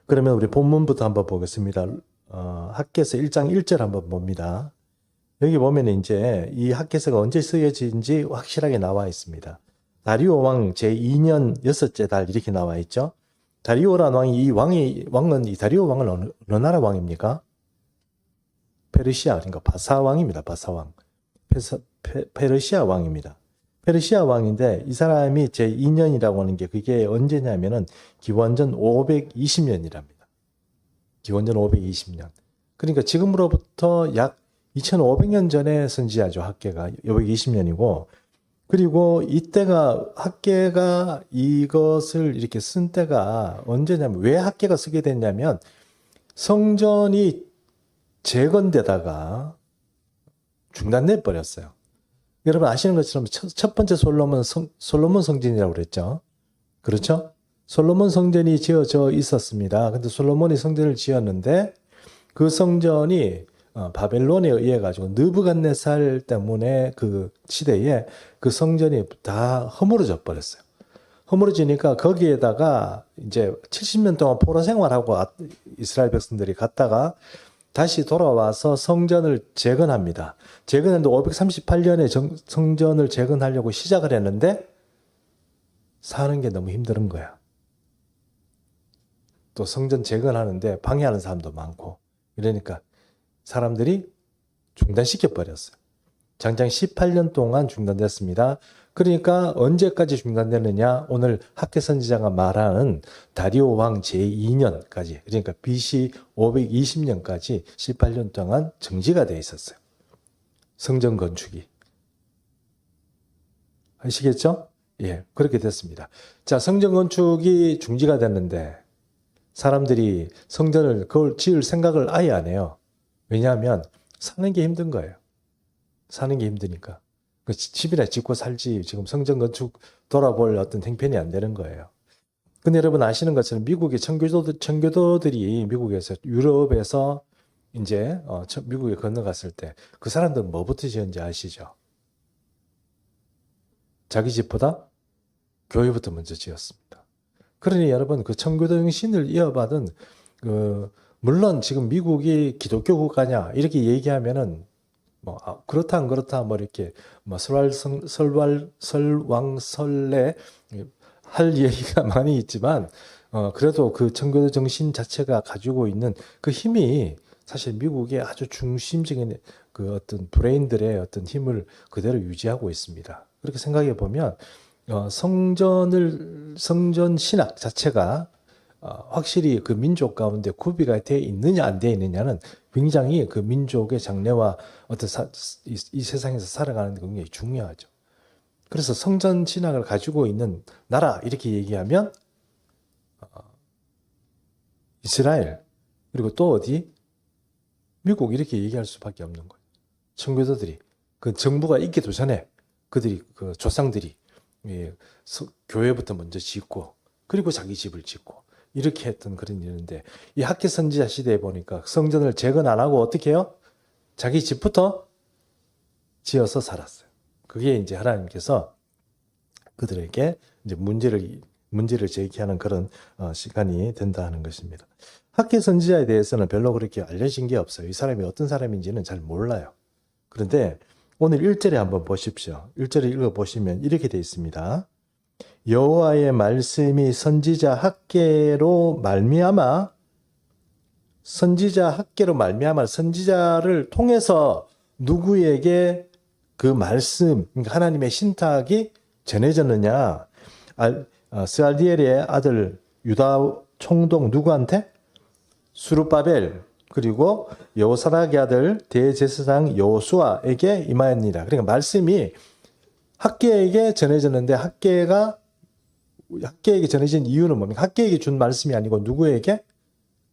그러면 우리 본문부터 한번 보겠습니다. 학개서 1장 1절 한번 봅니다. 여기 보면 이제 이 학개서가 언제 쓰여진지 확실하게 나와 있습니다. 다리오 왕 제2년 6째 달 이렇게 나와 있죠. 다리오라는 왕은 이 다리오 왕은 어느 나라 왕입니까? 페르시아, 그러니까 바사 왕입니다. 바사 왕. 페르시아 왕입니다. 페르시아 왕인데 이 사람이 제2년이라고 하는 게 그게 언제냐면은 기원전 520년이랍니다. 기원전 520년. 그러니까 지금으로부터 약 2500년 전에 선지자죠. 학개가 520년이고, 그리고 이때가 학개가 이것을 이렇게 쓴 때가 언제냐면, 왜 학개가 쓰게 됐냐면 성전이 재건되다가 중단돼 버렸어요. 여러분 아시는 것처럼 첫 번째 솔로몬 성전이라고 그랬죠. 그렇죠? 솔로몬 성전이 지어져 있었습니다. 근데 솔로몬이 성전을 지었는데 그 성전이 바벨론에 의해 가지고 느부갓네살 때문에 그 시대에 그 성전이 다 허물어져 버렸어요. 허물어지니까 거기에다가 이제 70년 동안 포로 생활하고 이스라엘 백성들이 갔다가 다시 돌아와서 성전을 재건합니다. 재건했는데 538년에 성전을 재건하려고 시작을 했는데 사는 게 너무 힘든 거야. 또 성전 재건하는데 방해하는 사람도 많고 이러니까 사람들이 중단시켜 버렸어요. 장장 18년 동안 중단됐습니다. 그러니까 언제까지 중단되느냐? 오늘 학개 선지자가 말하는 다리오 왕 제2년까지, 그러니까 BC 520년까지 18년 동안 정지가 되어 있었어요. 성전 건축이. 아시겠죠? 예, 그렇게 됐습니다. 자, 성전 건축이 중지가 됐는데 사람들이 성전을 그걸 지을 생각을 아예 안 해요. 왜냐하면 사는 게 힘든 거예요. 사는 게 힘드니까. 집이나 짓고 살지 지금 성전 건축 돌아볼 어떤 행편이 안 되는 거예요. 근데 여러분 아시는 것처럼 미국의 청교도들이 미국에서 유럽에서 이제 미국에 건너갔을 때 그 사람들은 뭐부터 지었는지 아시죠? 자기 집보다 교회부터 먼저 지었습니다. 그러니 여러분 그 청교도 정신을 이어받은 물론 지금 미국이 기독교 국가냐 이렇게 얘기하면은 뭐 그렇다 안 그렇다 뭐 이렇게 뭐 설왕설래 할 얘기가 많이 있지만 그래도 그 청교도 정신 자체가 가지고 있는 그 힘이 사실 미국의 아주 중심적인 그 어떤 브레인들의 어떤 힘을 그대로 유지하고 있습니다. 그렇게 생각해 보면 성전 신학 자체가 확실히 그 민족 가운데 구비가 되어 있느냐 안 되어 있느냐는 굉장히 그 민족의 장래와 어떤 이 세상에서 살아가는 게 굉장히 중요하죠. 그래서 성전 신학을 가지고 있는 나라 이렇게 얘기하면 이스라엘 그리고 또 어디? 미국 이렇게 얘기할 수밖에 없는 거예요. 청교도들이 그 정부가 있기도 전에 그들이 그 조상들이 교회부터 먼저 짓고 그리고 자기 집을 짓고 이렇게 했던 그런 일인데 이 학개 선지자 시대에 보니까 성전을 재건 안 하고 어떻게 해요? 자기 집부터 지어서 살았어요. 그게 이제 하나님께서 그들에게 이제 문제를 제기하는 그런 시간이 된다 하는 것입니다. 학개 선지자에 대해서는 별로 그렇게 알려진 게 없어요. 이 사람이 어떤 사람인지는 잘 몰라요. 그런데 오늘 1절에 한번 보십시오. 1절을 읽어보시면 이렇게 되어 있습니다. 여호와의 말씀이 선지자 학개로 말미암아 선지자를 통해서 누구에게 그 말씀, 그러니까 하나님의 신탁이 전해졌느냐? 스알디엘의 아들 유다 총독 누구한테? 수룹바벨 그리고 여호사닥의 아들 대제사장 여호수아에게 임하였니라. 그러니까 말씀이 학개에게 전해졌는데 학개에게 전해진 이유는 뭡니까? 학개에게 준 말씀이 아니고 누구에게?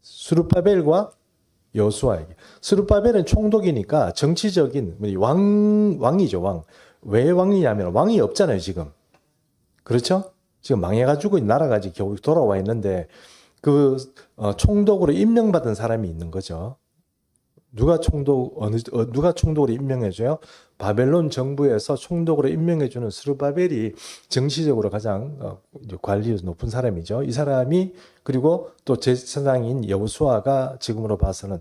수룹바벨과 여호수아에게. 수룹바벨은 총독이니까 정치적인 왕이죠. 왕. 왜 왕이냐면 왕이 없잖아요 지금. 그렇죠? 지금 망해가지고 나라가 겨우 돌아와 있는데 그 총독으로 임명받은 사람이 있는 거죠. 누가 총독으로 임명해줘요? 바벨론 정부에서 총독으로 임명해주는 스룹바벨이 정치적으로 가장 이제 관리 높은 사람이죠. 이 사람이 그리고 또 제사장인 여호수아가 지금으로 봐서는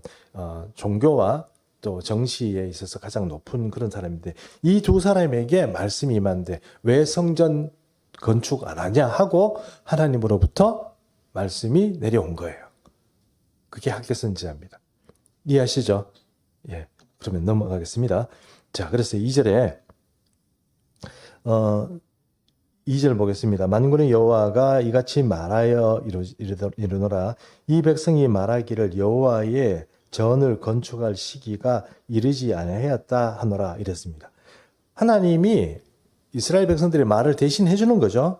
종교와 또 정치에 있어서 가장 높은 그런 사람인데 이 두 사람에게 말씀이 임한데 왜 성전 건축 안 하냐 하고 하나님으로부터 말씀이 내려온 거예요. 그게 학개 선지자입니다. 이해하시죠? 예. 그러면 넘어가겠습니다. 자, 그래서 2절에 2절 보겠습니다. 만군의 여호와가 이같이 말하여 이르노라. 이 백성이 말하기를 여호와의 전을 건축할 시기가 이르지 아니하였다 하노라 이랬습니다. 하나님이 이스라엘 백성들의 말을 대신 해주는 거죠.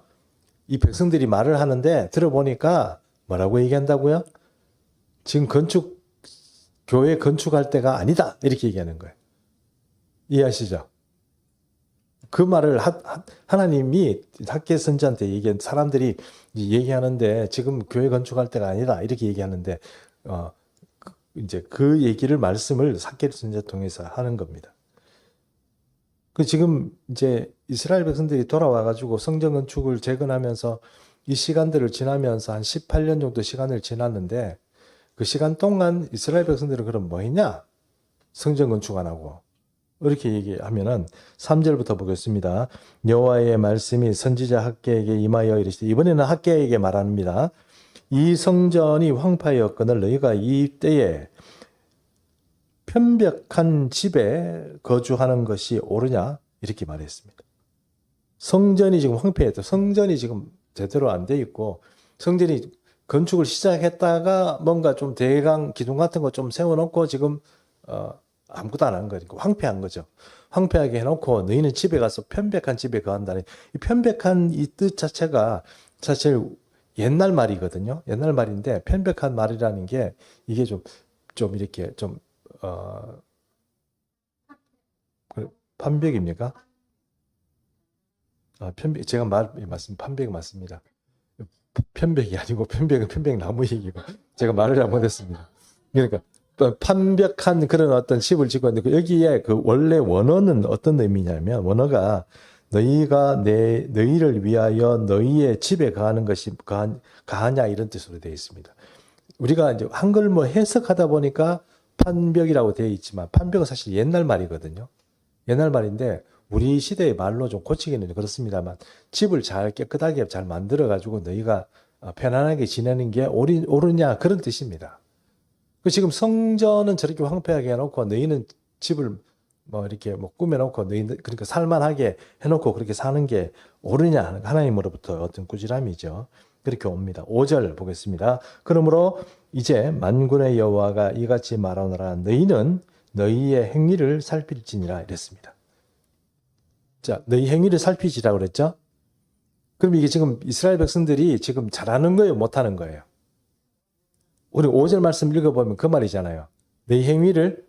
이 백성들이 말을 하는데 들어보니까 뭐라고 얘기한다고요? 지금 교회 건축할 때가 아니다 이렇게 얘기하는 거예요. 이해하시죠? 그 말을 하나님이 학개 선지자한테 얘기한 사람들이 얘기하는데 지금 교회 건축할 때가 아니다 이렇게 얘기하는데 이제 그 얘기를 말씀을 학개 선지자 통해서 하는 겁니다. 그 지금 이제 이스라엘 백성들이 돌아와가지고 성전 건축을 재건하면서 이 시간들을 지나면서 한 18년 정도 시간을 지났는데 그 시간 동안 이스라엘 백성들은 그럼 뭐 했냐? 성전 건축 안 하고. 이렇게 얘기하면은 3절부터 보겠습니다. 여호와의 말씀이 선지자 학개에게 임하여 이르시되 이번에는 학개에게 말합니다. 이 성전이 황폐하였거늘 너희가 이 때에 편벽한 집에 거주하는 것이 옳으냐? 이렇게 말했습니다. 성전이 지금 황폐했다. 성전이 지금 제대로 안 돼 있고 성전이 건축을 시작했다가 뭔가 좀 대강 기둥 같은 거 좀 세워놓고 지금 아무것도 안 한 거니까 황폐한 거죠. 황폐하게 해놓고 너희는 집에 가서 편백한 집에 거한다니 이 편백한 이 뜻 자체가 사실 옛날 말이거든요. 옛날 말인데 편백한 말이라는 게 이게 좀 이렇게 좀 판벽입니까? 편벽 제가 말씀 판벽이 맞습니다. 편백이 아니고 편백은 편백나무 얘기고 제가 말을 잘못했습니다. 그러니까 판벽한 그런 어떤 집을 짓고 있는데 여기에 그 원래 원어는 어떤 의미냐면 원어가 너희가 너희를 위하여 너희의 집에 거하는 것이 가하냐 이런 뜻으로 되어 있습니다. 우리가 이제 한글 뭐 해석하다 보니까 판벽이라고 되어 있지만 판벽은 사실 옛날 말이거든요. 옛날 말인데 우리 시대의 말로 좀 고치기는 그렇습니다만 집을 잘 깨끗하게 잘 만들어 가지고 너희가 편안하게 지내는 게 옳으냐 그런 뜻입니다. 그 지금 성전은 저렇게 황폐하게 해놓고 너희는 집을 뭐 이렇게 뭐 꾸며놓고 너희 그러니까 살만하게 해놓고 그렇게 사는 게 옳으냐 하나님으로부터 어떤 꾸지람이죠. 그렇게 옵니다. 5절 보겠습니다. 그러므로 이제 만군의 여호와가 이같이 말하노라 너희는 너희의 행위를 살필지니라 이랬습니다. 자, 너희 행위를 살피지라고 그랬죠? 그럼 이게 지금 이스라엘 백성들이 지금 잘하는 거예요? 못하는 거예요? 우리 5절 말씀 읽어보면 그 말이잖아요. 너희 행위를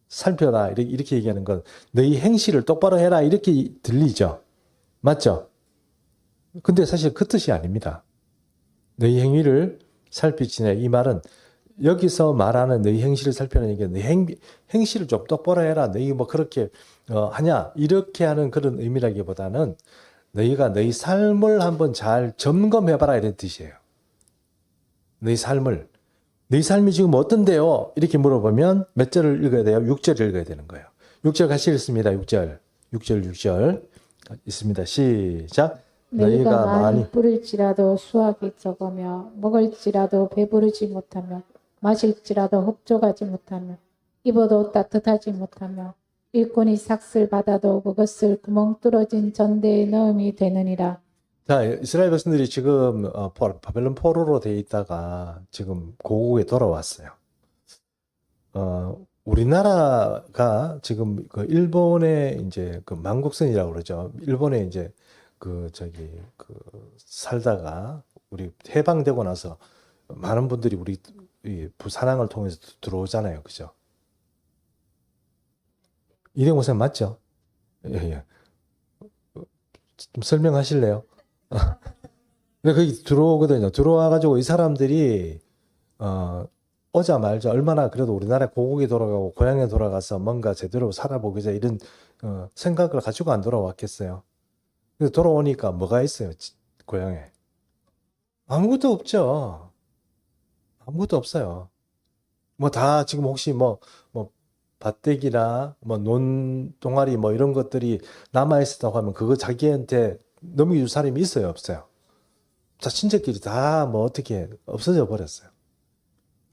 살펴라. 이렇게 얘기하는 건 너희 행실을 똑바로 해라. 이렇게 들리죠? 맞죠? 근데 사실 그 뜻이 아닙니다. 너희 행위를 살피지네. 이 말은 여기서 말하는 너희 행실을 살펴는 게 너희 행실을 좀 똑바로 해라. 너희 뭐 그렇게 하냐 이렇게 하는 그런 의미라기보다는 너희가 너희 삶을 한번 잘 점검해봐라 이런 뜻이에요. 너희 삶이 지금 어떤데요? 이렇게 물어보면 몇 절을 읽어야 돼요? 6절을 읽어야 되는 거예요. 6절 같이 읽습니다. 6절 있습니다. 시작. 너희가 많이 뿌릴지라도 수확이 적으며 먹을지라도 배부르지 못하며 마실지라도 흡족하지 못하며 입어도 따뜻하지 못하며 일꾼이 삭슬 받아도 그것을 구멍 뚫어진 전대에 넣음이 되느니라. 자, 이스라엘 백성들이 지금 바벨론 포로로 돼 있다가 지금 고국에 돌아왔어요. 우리나라가 지금 그 일본의 이제 그 만국선이라고 그러죠. 일본에 이제 살다가 우리 해방되고 나서 많은 분들이 우리 이 부산항을 통해서 들어오잖아요. 그죠? 이대호 선생님 맞죠? 예. 좀 설명하실래요? 근데 거기 들어오거든요. 들어와가지고 이 사람들이 오자마자 얼마나 그래도 우리나라 고국에 돌아가고 고향에 돌아가서 뭔가 제대로 살아보고자 이런 생각을 가지고 안 돌아왔겠어요. 그래서 돌아오니까 뭐가 있어요? 고향에. 아무것도 없죠. 아무것도 없어요. 뭐 다 지금 혹시 뭐 밭대기나 뭐 논동아리 뭐 이런 것들이 남아있었다고 하면 그거 자기한테 넘겨줄 사람이 있어요? 없어요? 자, 친척끼리 다 뭐 어떻게 없어져 버렸어요.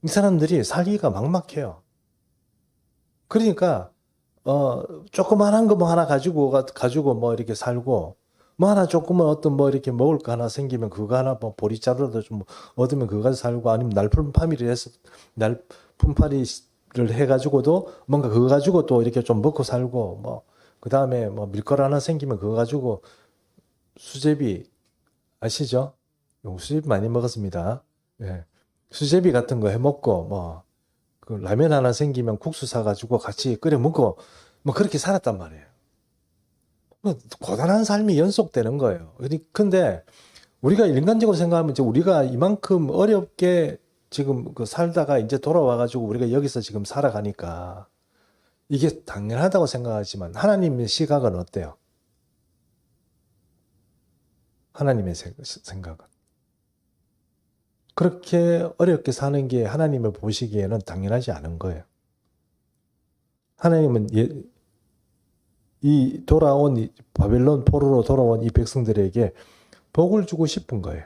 이 사람들이 살기가 막막해요. 그러니까 조그만한 거 뭐 하나 가지고 뭐 이렇게 살고 뭐 하나 조그만 어떤 뭐 이렇게 먹을 거 하나 생기면 그거 하나 뭐 보리자루라도 좀 얻으면 그거 가지고 살고 아니면 날품팔이를 해가지고도 뭔가 그거 가지고 또 이렇게 좀 먹고 살고 뭐 그 다음에 뭐 밀가루 하나 생기면 그거 가지고 수제비 아시죠? 수제비 많이 먹었습니다. 예. 수제비 같은 거 해 먹고 뭐 그 라면 하나 생기면 국수 사가지고 같이 끓여 먹고 뭐 그렇게 살았단 말이에요. 뭐 고단한 삶이 연속되는 거예요. 근데 우리가 인간적으로 생각하면 이제 우리가 이만큼 어렵게 지금 그 살다가 이제 돌아와가지고 우리가 여기서 지금 살아가니까 이게 당연하다고 생각하지만 하나님의 시각은 어때요? 하나님의 생각은. 그렇게 어렵게 사는 게 하나님을 보시기에는 당연하지 않은 거예요. 하나님은 이 바벨론 포로로 돌아온 이 백성들에게 복을 주고 싶은 거예요.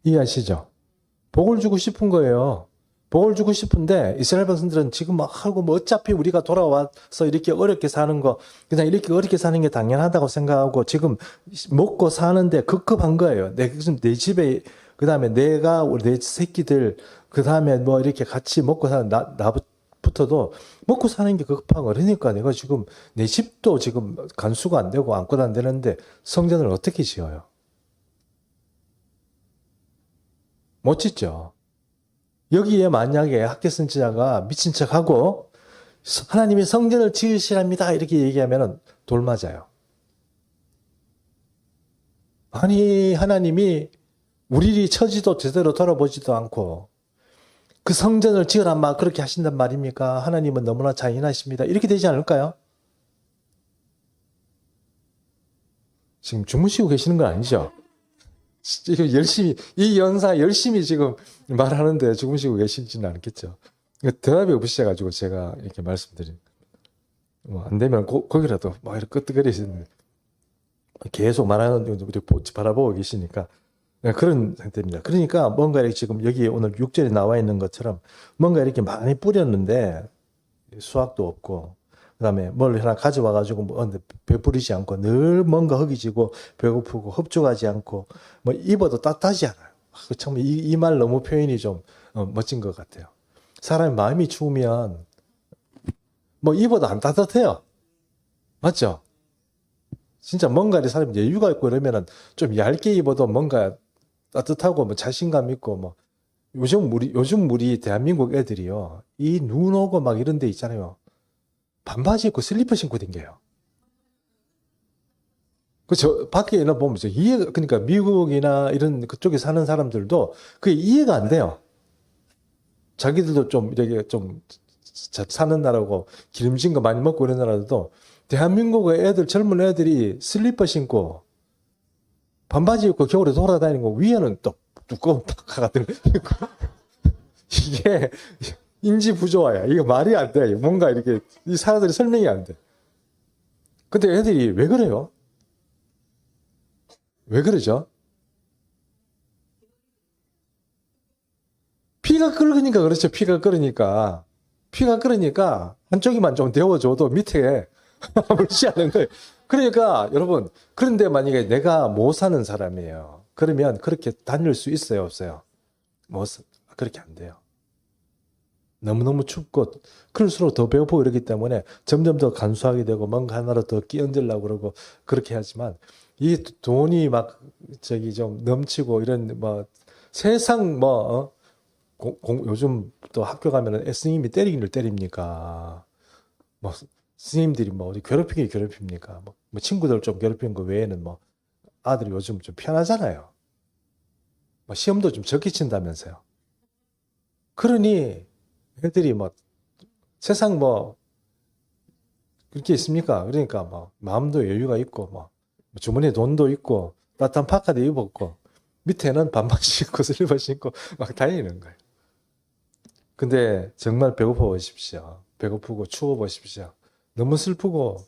이해하시죠? 복을 주고 싶은 거예요. 복을 주고 싶은데 이스라엘 백성들은 지금 막 하고 뭐 어차피 우리가 돌아와서 이렇게 어렵게 사는 거 그냥 이렇게 어렵게 사는 게 당연하다고 생각하고 지금 먹고 사는데 급급한 거예요. 내 집에 그다음에 내가 내 새끼들 그다음에 뭐 이렇게 같이 먹고 사는 나부터도 먹고 사는 게 급한 거. 그러니까 내가 지금 내 집도 지금 간수가 안 되고 아무것도 안 되는데 성전을 어떻게 지어요? 못 짓죠. 여기에 만약에 학개 선지자가 미친 척하고 하나님이 성전을 지으시랍니다 이렇게 얘기하면 돌 맞아요. 아니 하나님이 우리 처지도 제대로 돌아보지도 않고 그 성전을 지으란 말 그렇게 하신단 말입니까? 하나님은 너무나 잔인하십니다. 이렇게 되지 않을까요? 지금 주무시고 계시는 건 아니죠? 지금 열심히 이 연사 열심히 지금 말하는데 주무시고 계시지는 않겠죠. 대답이 없으셔가지고 제가 이렇게 말씀드린 안 되면 거기라도 막 이렇게 끄떡거리시는 계속 말하는 우리 바라보고 계시니까 그런 상태입니다. 그러니까 뭔가 이렇게 지금 여기 오늘 6절에 나와 있는 것처럼 뭔가 이렇게 많이 뿌렸는데 수확도 없고 그다음에 뭘 하나 가져와 가지고 뭐 배부르지 않고 늘 뭔가 허기지고 배고프고 흡족하지 않고 뭐 입어도 따뜻하지 않아요. 참 이 말 너무 표현이 좀 멋진 것 같아요. 사람이 마음이 추우면 뭐 입어도 안 따뜻해요. 맞죠? 진짜 뭔가 사람이 여유가 있고 이러면은 좀 얇게 입어도 뭔가 따뜻하고 뭐 자신감 있고 뭐 요즘 우리 대한민국 애들이요. 이 눈 오고 막 이런 데 있잖아요. 반바지 입고 슬리퍼 신고 댕겨요. 저 밖에 보면 그러니까 미국이나 이런 그쪽에 사는 사람들도 그게 이해가 안 돼요. 자기들도 좀 이렇게 좀 사는 나라고 기름진 거 많이 먹고 이런 나라도 대한민국의 젊은 애들이 슬리퍼 신고 반바지 입고 겨울에 돌아다니는 거 위에는 또 두꺼운 파카가 들어있고 이게 인지 부조화야. 이거 말이 안 돼. 뭔가 이렇게 이 사람들이 설명이 안 돼. 근데 애들이 왜 그래요? 왜 그러죠? 피가 끓으니까 그렇죠. 피가 끓으니까 한쪽이만 좀 데워줘도 밑에 물시하는 거예요. 그러니까 여러분 그런데 만약에 내가 못 사는 사람이에요. 그러면 그렇게 다닐 수 있어요, 없어요? 그렇게 안 돼요. 너무너무 춥고 그럴수록 더 배고프고 이러기 때문에 점점 더 간소하게 되고 뭔가 하나로 더 끼얹으려고 그러고 그렇게 하지만 이 돈이 막 좀 넘치고 이런 뭐 세상 요즘 또 학교 가면은 스님이 때리기를 때립니까? 뭐 스님들이 뭐 어디 괴롭힙니까? 뭐 친구들 좀 괴롭히는 거 외에는 뭐 아들이 요즘 좀 편하잖아요. 뭐 시험도 좀 적게 친다면서요. 그러니 애들이 뭐 세상 뭐 그렇게 있습니까? 그러니까 뭐 마음도 여유가 있고 뭐 주머니에 돈도 있고 따뜻한 파카도 입었고 밑에는 반팔 신고 슬리퍼 신고 막 다니는 거예요. 근데 정말 배고파 보십시오. 배고프고 추워 보십시오. 너무 슬프고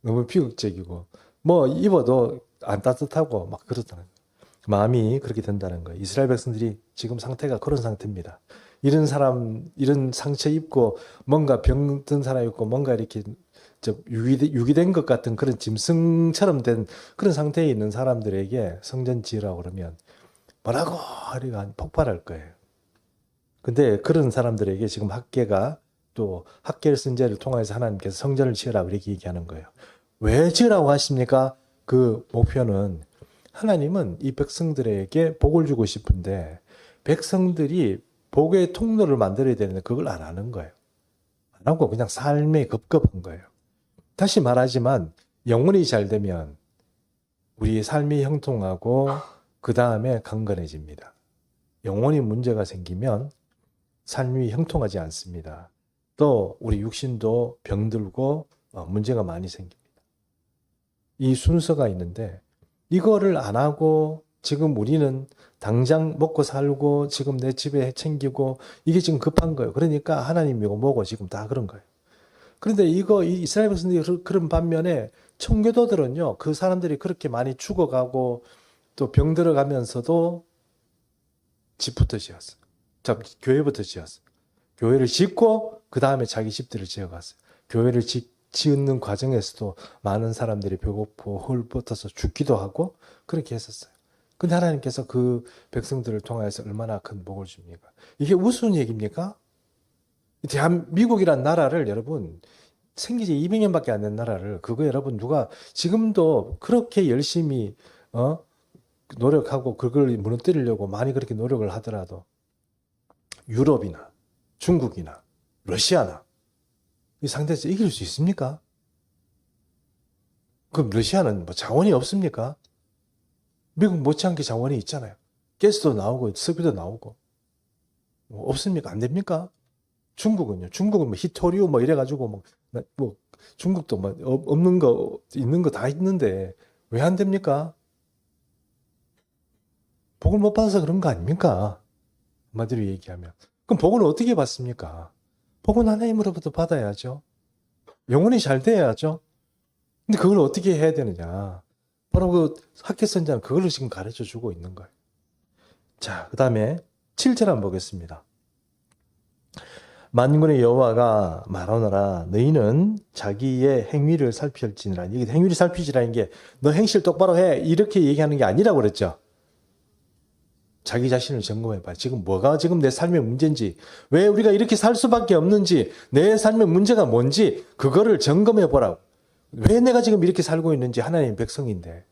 너무 비극적이고 뭐 입어도 안 따뜻하고 막 그렇다는 거예요. 마음이 그렇게 된다는 거예요. 이스라엘 백성들이 지금 상태가 그런 상태입니다. 이런 사람, 이런 상처 입고 뭔가 병든 사람 있고 뭔가 이렇게 유기된 것 같은 그런 짐승처럼 된 그런 상태에 있는 사람들에게 성전 지으라고 그러면 뭐라고 하리가 폭발할 거예요. 근데 그런 사람들에게 지금 학계가 또 학계를 선제를 통해서 하나님께서 성전을 지으라고 이렇게 얘기하는 거예요. 왜 지으라고 하십니까? 그 목표는 하나님은 이 백성들에게 복을 주고 싶은데 백성들이 복의 통로를 만들어야 되는데 그걸 안 하는 거예요. 안 하고 그냥 삶에 급급한 거예요. 다시 말하지만 영혼이 잘 되면 우리의 삶이 형통하고 그 다음에 강건해집니다. 영혼이 문제가 생기면 삶이 형통하지 않습니다. 또 우리 육신도 병들고 문제가 많이 생깁니다. 이 순서가 있는데 이거를 안 하고 지금 우리는 당장 먹고 살고 지금 내 집에 챙기고 이게 지금 급한 거예요. 그러니까 하나님이고 뭐고 지금 다 그런 거예요. 그런데 이거 이스라엘 백성들이 그런 반면에 청교도들은요. 그 사람들이 그렇게 많이 죽어가고 또 병들어가면서도 집부터 지었어요. 교회부터 지었어요. 교회를 짓고 그 다음에 자기 집들을 지어갔어요. 교회를 짓는 과정에서도 많은 사람들이 배고프고 헐벗어서 죽기도 하고 그렇게 했었어요. 근데 하나님께서 그 백성들을 통해서 얼마나 큰 복을 줍니까? 이게 우스운 얘기입니까? 미국이란 나라를 여러분 생기지 200년밖에 안 된 나라를 그거 여러분 누가 지금도 그렇게 열심히 노력하고 그걸 무너뜨리려고 많이 그렇게 노력을 하더라도 유럽이나 중국이나 러시아나 이 상대에서 이길 수 있습니까? 그럼 러시아는 뭐 자원이 없습니까? 미국 못지않게 자원이 있잖아요. 가스도 나오고 석유도 나오고 뭐 없습니까? 안 됩니까? 중국은요. 중국은 뭐 히토리우 뭐 이래가지고 뭐 중국도 뭐 없는 거 있는 거 다 있는데 왜 안 됩니까? 복을 못 받아서 그런 거 아닙니까? 한마디로 얘기하면. 그럼 복은 어떻게 받습니까? 복은 하나님으로부터 받아야죠. 영혼이 잘 돼야죠. 근데 그걸 어떻게 해야 되느냐? 바로 그 학교 선자는 그걸로 지금 가르쳐 주고 있는 거예요. 자, 그 다음에 7절 한번 보겠습니다. 만군의 여호와가 말하노라 너희는 자기의 행위를 살필지니라. 이게 행위를 살피지라는 게 너 행실 똑바로 해 이렇게 얘기하는 게 아니라고 그랬죠. 자기 자신을 점검해봐. 지금 뭐가 지금 내 삶의 문제인지, 왜 우리가 이렇게 살 수밖에 없는지, 내 삶의 문제가 뭔지 그거를 점검해보라고. 왜 내가 지금 이렇게 살고 있는지. 하나님의 백성인데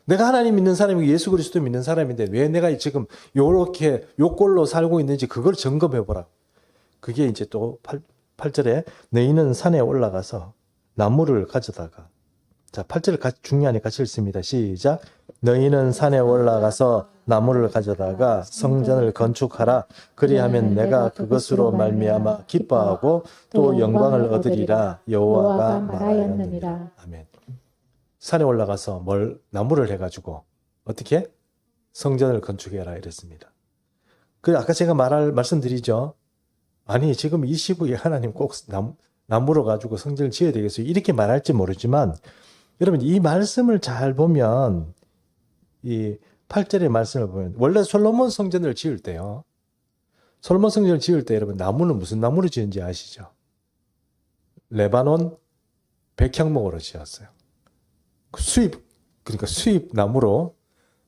내가 하나님 믿는 사람이고 예수 그리스도 믿는 사람인데 왜 내가 지금 요렇게 요꼴로 살고 있는지 그걸 점검해보라고. 그게 이제 또 8절에 너희는 산에 올라가서 나무를 가져다가, 자 8절 중요하니 같이 읽습니다. 시작. 너희는 산에 올라가서 나무를 가져다가 성전을 건축하라. 그리하면 내가 그것으로 말미암아 기뻐하고 또 영광을 얻으리라. 여호와가 말하였느니라. 아멘. 산에 올라가서 나무를 해가지고 어떻게 성전을 건축해라 이랬습니다. 그 아까 제가 말씀드리죠. 아니 지금 이 시국에 하나님 꼭 나무로 가지고 성전을 지어야 되겠어요. 이렇게 말할지 모르지만 여러분 이 말씀을 잘 보면 이 8절의 말씀을 보면 원래 솔로몬 성전을 지을 때요. 솔로몬 성전을 지을 때 여러분 나무는 무슨 나무로 지은지 아시죠? 레바논 백향목으로 지었어요. 그러니까 수입 나무로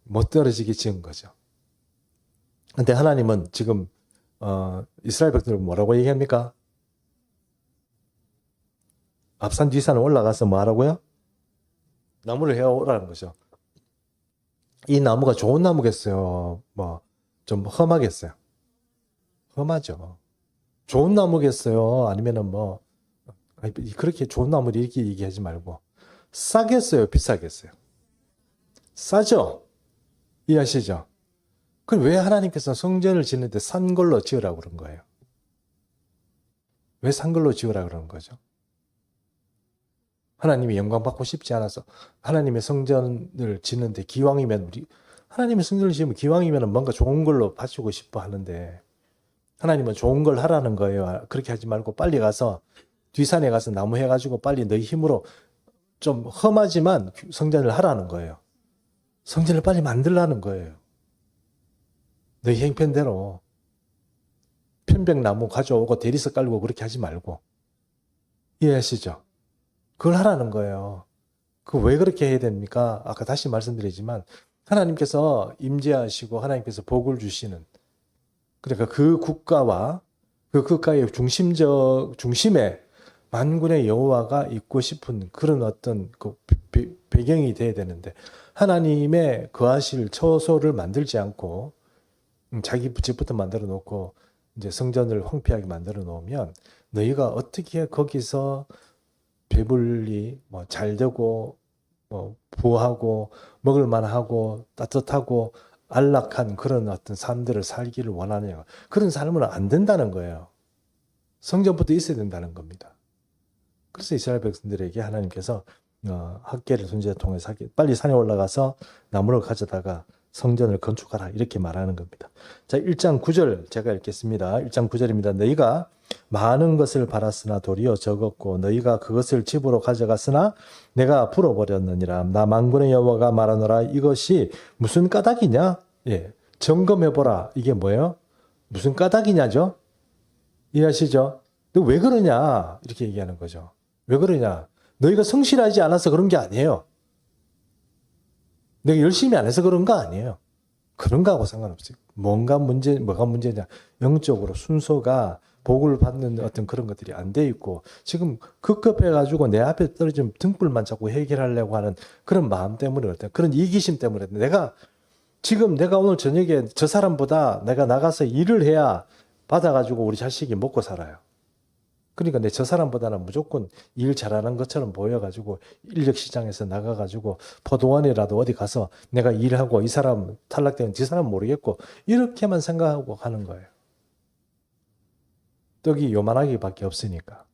못 떨어지게 지은 거죠. 근데 하나님은 지금 이스라엘 백성들 뭐라고 얘기합니까? 앞산 뒤산을 올라가서 뭐 하라고요? 나무를 해오라는 거죠. 이 나무가 좋은 나무겠어요? 뭐 좀 험하겠어요? 험하죠. 좋은 나무겠어요? 아니면은 뭐 그렇게 좋은 나무를 이렇게 얘기하지 말고 싸겠어요? 비싸겠어요? 싸죠? 이해하시죠? 그럼 왜 하나님께서 성전을 짓는데 산 걸로 지으라고 그런 거예요? 왜 산걸로 지으라 그러는 거죠? 하나님이 영광 받고 싶지 않아서 하나님의 성전을 짓는데 기왕이면 하나님의 성전을 지으면 기왕이면 뭔가 좋은 걸로 바치고 싶어 하는데 하나님은 좋은 걸 하라는 거예요. 그렇게 하지 말고 빨리 가서 뒷산에 가서 나무 해가지고 빨리 너희 힘으로 좀 험하지만 성전을 하라는 거예요. 성전을 빨리 만들라는 거예요. 너희 형편대로 편백나무 가져오고 대리석 깔고 그렇게 하지 말고. 이해하시죠? 그걸 하라는 거예요. 그 왜 그렇게 해야 됩니까? 아까 다시 말씀드리지만 하나님께서 임재하시고 하나님께서 복을 주시는, 그러니까 그 국가와 그 국가의 중심에 만군의 여호와가 있고 싶은 그런 어떤 그 배경이 돼야 되는데 하나님의 거하실 처소를 만들지 않고 자기 집부터 만들어 놓고 이제 성전을 황폐하게 만들어 놓으면 너희가 어떻게 거기서 배불리 뭐 잘되고 뭐 부하고 먹을 만하고 따뜻하고 안락한 그런 어떤 삶들을 살기를 원하냐. 그런 삶은 안 된다는 거예요. 성전부터 있어야 된다는 겁니다. 그래서 이스라엘 백성들에게 하나님께서 학계를 손질해 통해서 빨리 산에 올라가서 나무를 가져다가 성전을 건축하라 이렇게 말하는 겁니다. 자, 1장 9절 제가 읽겠습니다. 1장 9절입니다. 너희가 많은 것을 팔았으나 도리어 적었고 너희가 그것을 집으로 가져갔으나 내가 풀어버렸느니라. 나 만군의 여호와가 말하노라. 이것이 무슨 까닭이냐? 예, 점검해보라. 이게 뭐예요? 무슨 까닭이냐죠? 이해하시죠? 너 왜 그러냐? 이렇게 얘기하는 거죠. 왜 그러냐? 너희가 성실하지 않아서 그런 게 아니에요. 내가 열심히 안 해서 그런 거 아니에요. 그런 거하고 상관없어요. 뭐가 문제냐? 영적으로 순서가 복을 받는 어떤 그런 것들이 안 돼 있고 지금 급급해가지고 내 앞에 떨어진 등불만 자꾸 해결하려고 하는 그런 마음 때문에 어떤 그런 이기심 때문에 내가 오늘 저녁에 저 사람보다 내가 나가서 일을 해야 받아가지고 우리 자식이 먹고 살아요. 그러니까 내 저 사람보다는 무조건 일 잘하는 것처럼 보여가지고 인력 시장에서 나가가지고 포도원이라도 어디 가서 내가 일하고 이 사람 탈락되면 지 사람 모르겠고 이렇게만 생각하고 하는 거예요. 떡이 요만하기밖에 없으니까.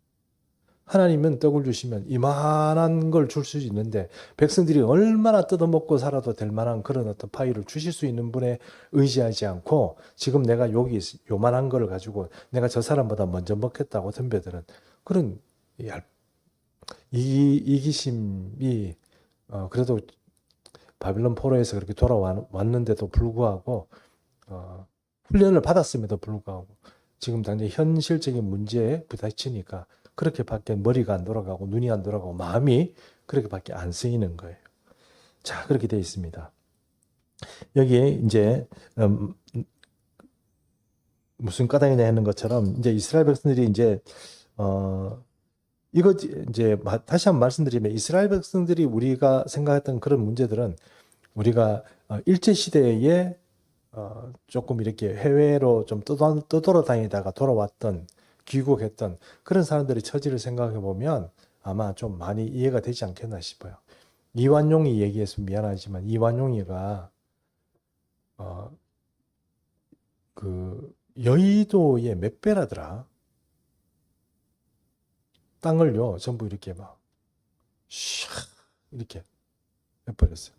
하나님은 떡을 주시면 이만한 걸 줄 수 있는데 백성들이 얼마나 뜯어먹고 살아도 될 만한 그런 어떤 파이를 주실 수 있는 분에 의지하지 않고 지금 내가 여기 요만한 걸 가지고 내가 저 사람보다 먼저 먹겠다고 덤벼드는 그런 이기심이 그래도 바빌론 포로에서 그렇게 돌아왔는데도 불구하고 훈련을 받았음에도 불구하고 지금 당장 현실적인 문제에 부딪히니까 그렇게밖에 머리가 안 돌아가고 눈이 안 돌아가고 마음이 그렇게밖에 안 쓰이는 거예요. 자, 그렇게 되어 있습니다. 여기에 이제 무슨 까닭이냐 하는 것처럼 이제 이스라엘 백성들이 이제 이거 이제 다시 한번 말씀드리면 이스라엘 백성들이 우리가 생각했던 그런 문제들은 우리가 일제 시대에 조금 이렇게 해외로 좀 떠돌아다니다가 돌아왔던 귀국했던 그런 사람들의 처지를 생각해 보면 아마 좀 많이 이해가 되지 않겠나 싶어요. 이완용이 얘기해서 미안하지만 이완용이가 그 여의도의 몇 배라더라. 땅을요 전부 이렇게 막 샥 이렇게 해버렸어요.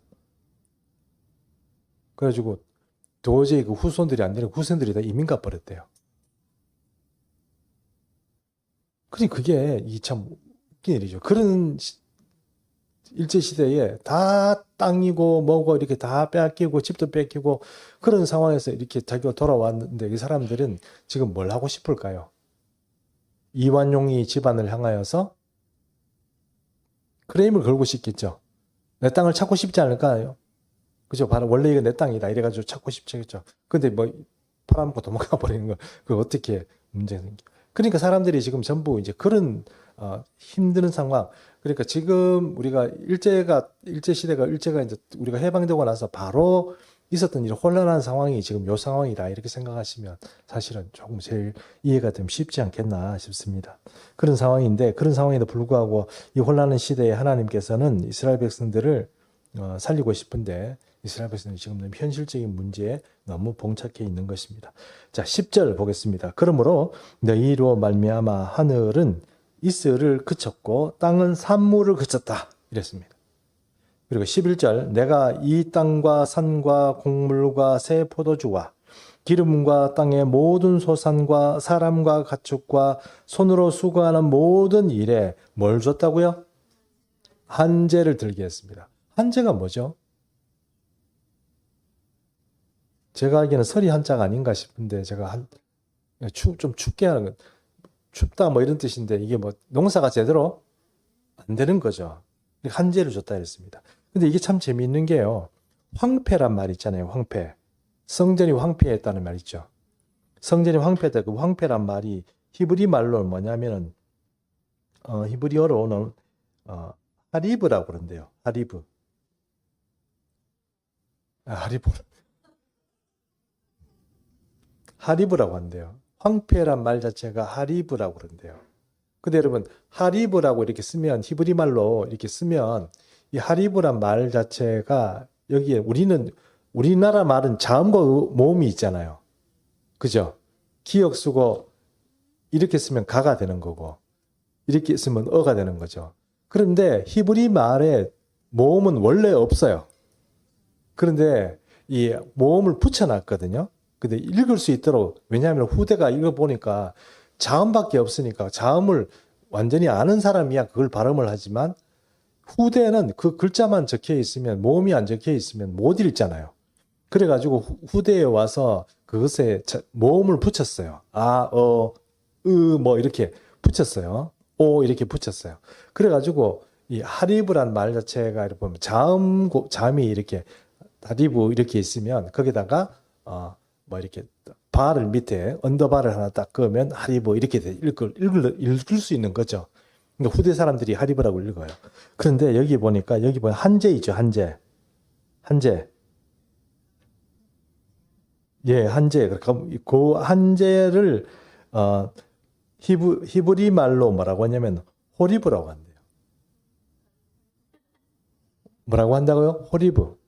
그래가지고 도저히 그 후손들이 안 되는 후손들이 다 이민 가버렸대요. 그러니까 그게 참 웃긴 일이죠. 그런 일제시대에 다 땅이고 뭐고 이렇게 다 빼앗기고 집도 뺏기고 그런 상황에서 이렇게 자기가 돌아왔는데 이 사람들은 지금 뭘 하고 싶을까요? 이완용이 집안을 향하여서 크레임을 걸고 싶겠죠. 내 땅을 찾고 싶지 않을까요? 그죠? 바로 원래 이거 내 땅이다 이래가지고 찾고 싶겠죠. 근데 뭐 팔아먹고 도망가 버리는 거 그거 어떻게 문제 생겨? 그러니까 사람들이 지금 전부 이제 그런 힘든 상황. 그러니까 지금 우리가 일제가 이제 우리가 해방되고 나서 바로 있었던 이런 혼란한 상황이 지금 요 상황이다 이렇게 생각하시면 사실은 조금 제일 이해가 좀 쉽지 않겠나 싶습니다. 그런 상황인데 그런 상황에도 불구하고 이 혼란한 시대에 하나님께서는 이스라엘 백성들을 살리고 싶은데 이스라엘 백성은 지금 너무 현실적인 문제에 너무 봉착해 있는 것입니다. 자, 10절 보겠습니다. 그러므로 너희로 말미암아 하늘은 이슬을 그쳤고 땅은 산물을 그쳤다. 이랬습니다. 그리고 11절 내가 이 땅과 산과 곡물과 새 포도주와 기름과 땅의 모든 소산과 사람과 가축과 손으로 수고하는 모든 일에 뭘 줬다고요? 한재를 들게 했습니다. 한재가 뭐죠? 제가 알기에는 설이 한자가 아닌가 싶은데 제가 좀 춥게 하는 건 춥다 뭐 이런 뜻인데 이게 뭐 농사가 제대로 안 되는 거죠. 한재를 줬다 했습니다. 근데 이게 참 재미있는 게요. 황폐란 말 있잖아요. 황폐. 성전이 황폐했다는 말 있죠. 성전이 황폐했다. 그 황폐란 말이 히브리 말로는 뭐냐면은 히브리어로는 하리브라고 그런대요. 하리브. 하리브. 하리브라고 한대요. 황폐란 말 자체가 하리브라고 그런대요. 근데 여러분 하리브라고 이렇게 쓰면 히브리 말로 이렇게 쓰면 이 하리브란 말 자체가 여기에 우리나라 말은 자음과 모음이 있잖아요. 그죠? 기역 쓰고 이렇게 쓰면 가가 되는 거고 이렇게 쓰면 어가 되는 거죠. 그런데 히브리 말에 모음은 원래 없어요. 그런데 이 모음을 붙여놨거든요. 근데 읽을 수 있도록, 왜냐하면 후대가 읽어보니까 자음밖에 없으니까 자음을 완전히 아는 사람이야 그걸 발음을 하지만 후대는 그 글자만 적혀 있으면 모음이 안 적혀 있으면 못 읽잖아요. 그래가지고 후대에 와서 그것에 모음을 붙였어요. 아, 뭐 이렇게 붙였어요. 오 이렇게 붙였어요. 그래가지고 이 하리브란 말 자체가 이렇게 보면 자음이 이렇게 하리브 이렇게 있으면 거기다가 뭐 이렇게 바를 밑에 언더바를 하나 딱 그으면 하리브 이렇게 읽을 수 있는 거죠. 그러니까 후대 사람들이 하리브라고 읽어요. 그런데 여기 보니까 한재 있죠. 한재. 예, 한재. 그 한재를 히브리 말로 뭐라고 하냐면 호리브라고 한대요. 뭐라고 한다고요? 호리브.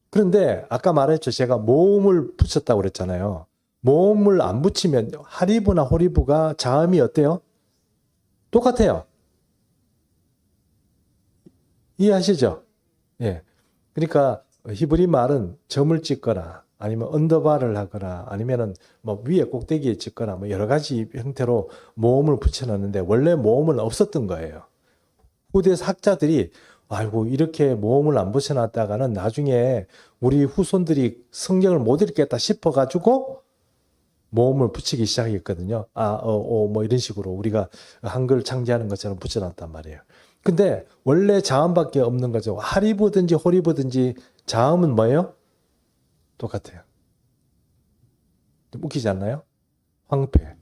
그런데 아까 말했죠. 제가 모음을 붙였다고 그랬잖아요. 모음을 안 붙이면 하리브나 호리브가 자음이 어때요? 똑같아요. 이해하시죠? 예. 그러니까 히브리 말은 점을 찍거나 아니면 언더바를 하거나 아니면은 뭐 위에 꼭대기에 찍거나 뭐 여러 가지 형태로 모음을 붙여놨는데 원래 모음은 없었던 거예요. 후대 학자들이 아이고 이렇게 모음을 안 붙여놨다가는 나중에 우리 후손들이 성경을 못 읽겠다 싶어가지고 모음을 붙이기 시작했거든요. 뭐 이런 식으로 우리가 한글 창제하는 것처럼 붙여놨단 말이에요. 근데 원래 자음밖에 없는 거죠. 하리브든지 호리브든지 자음은 뭐예요? 똑같아요. 좀 웃기지 않나요? 황폐,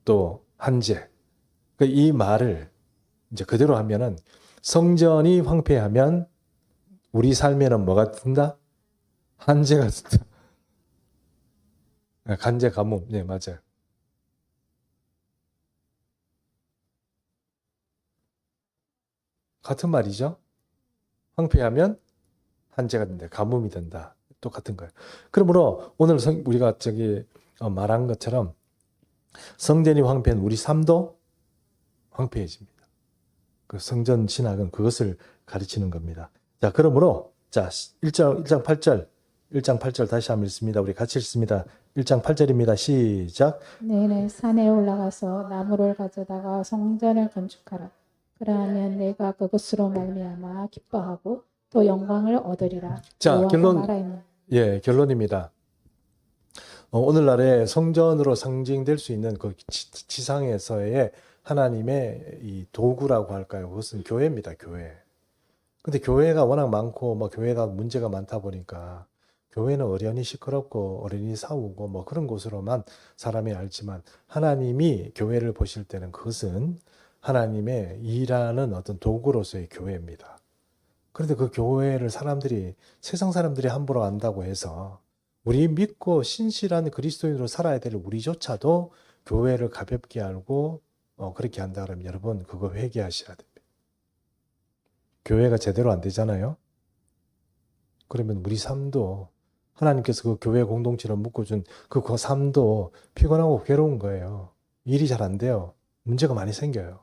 또 한재. 이 말을 이제 그대로 하면은 성전이 황폐하면 우리 삶에는 뭐가 든다? 한재가 든다. 간재 가뭄. 네, 맞아요. 같은 말이죠. 황폐하면 한재가 된다. 가뭄이 된다. 똑같은 거예요. 그러므로 오늘 우리가 말한 것처럼 성전이 황폐한 우리 삶도 황폐해집니다. 그 성전 신학은 그것을 가르치는 겁니다. 자, 그러므로 1장 8절 다시 한번 읽습니다. 우리 같이 읽습니다. 1장 8절입니다. 시작. 너희는 산에 올라가서 나무를 가져다가 성전을 건축하라. 그러하면 내가 그것으로 말미암아 기뻐하고 또 영광을 얻으리라. 자, 결론입니다. 오늘날에 성전으로 상징될 수 있는 그 지상에서의 하나님의 이 도구라고 할까요? 그것은 교회입니다. 교회. 근데 교회가 워낙 많고 뭐 교회가 문제가 많다 보니까 교회는 어련히 시끄럽고 어련히 싸우고 뭐 그런 곳으로만 사람이 알지만 하나님이 교회를 보실 때는 그것은 하나님의 일하는 어떤 도구로서의 교회입니다. 그런데 그 교회를 세상 사람들이 함부로 안다고 해서 우리 믿고 신실한 그리스도인으로 살아야 될 우리조차도 교회를 가볍게 알고 그렇게 한다 그러면 여러분 그거 회개하셔야 됩니다. 교회가 제대로 안 되잖아요. 그러면 우리 삶도 하나님께서 그 교회 공동체를 묶어준 그 삶도 피곤하고 괴로운 거예요. 일이 잘 안 돼요. 문제가 많이 생겨요.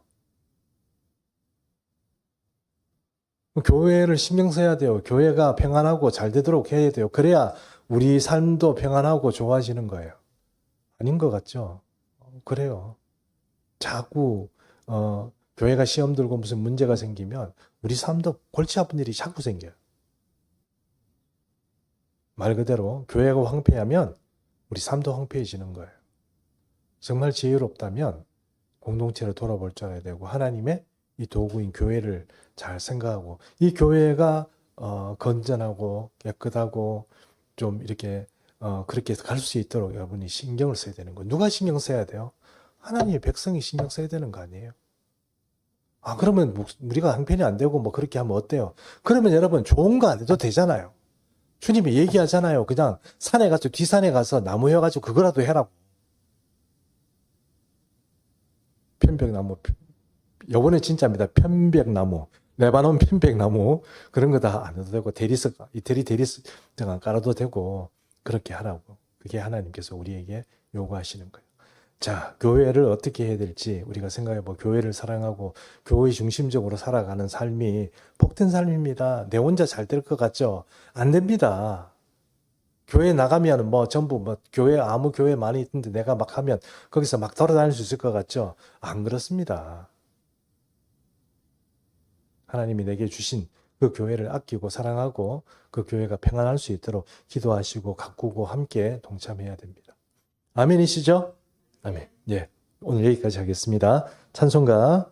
교회를 신경 써야 돼요. 교회가 평안하고 잘 되도록 해야 돼요. 그래야 우리 삶도 평안하고 좋아지는 거예요. 아닌 것 같죠? 그래요. 자꾸 교회가 시험 들고 무슨 문제가 생기면 우리 삶도 골치 아픈 일이 자꾸 생겨요. 말 그대로 교회가 황폐하면 우리 삶도 황폐해지는 거예요. 정말 지혜롭다면 공동체를 돌아볼 줄 알아야 되고 하나님의 이 도구인 교회를 잘 생각하고 이 교회가 건전하고 깨끗하고 좀 이렇게 그렇게 갈 수 있도록 여러분이 신경을 써야 되는 거예요. 누가 신경 써야 돼요? 하나님의 백성이 신경 써야 되는 거 아니에요? 그러면 우리가 형편이 안 되고 뭐 그렇게 하면 어때요? 그러면 여러분 좋은 거 안 해도 되잖아요. 주님이 얘기하잖아요. 그냥 산에 가서 뒷산에 가서 나무 해가지고 그거라도 해라고. 편백나무, 요번에 진짜입니다. 편백나무, 레바논 편백나무 그런 거 다 안 해도 되고 이태리 대리석 등 깔아도 되고 그렇게 하라고. 그게 하나님께서 우리에게 요구하시는 거예요. 자, 교회를 어떻게 해야 될지 우리가 생각해보고 교회를 사랑하고 교회 중심적으로 살아가는 삶이 복된 삶입니다. 내 혼자 잘 될 것 같죠? 안 됩니다. 교회 나가면 뭐 전부 뭐 교회 아무 교회 많이 있는데 내가 막 하면 거기서 막 돌아다닐 수 있을 것 같죠? 안 그렇습니다. 하나님이 내게 주신 그 교회를 아끼고 사랑하고 그 교회가 평안할 수 있도록 기도하시고 가꾸고 함께 동참해야 됩니다. 아멘이시죠? 아멘. 예. 오늘 여기까지 하겠습니다. 찬송가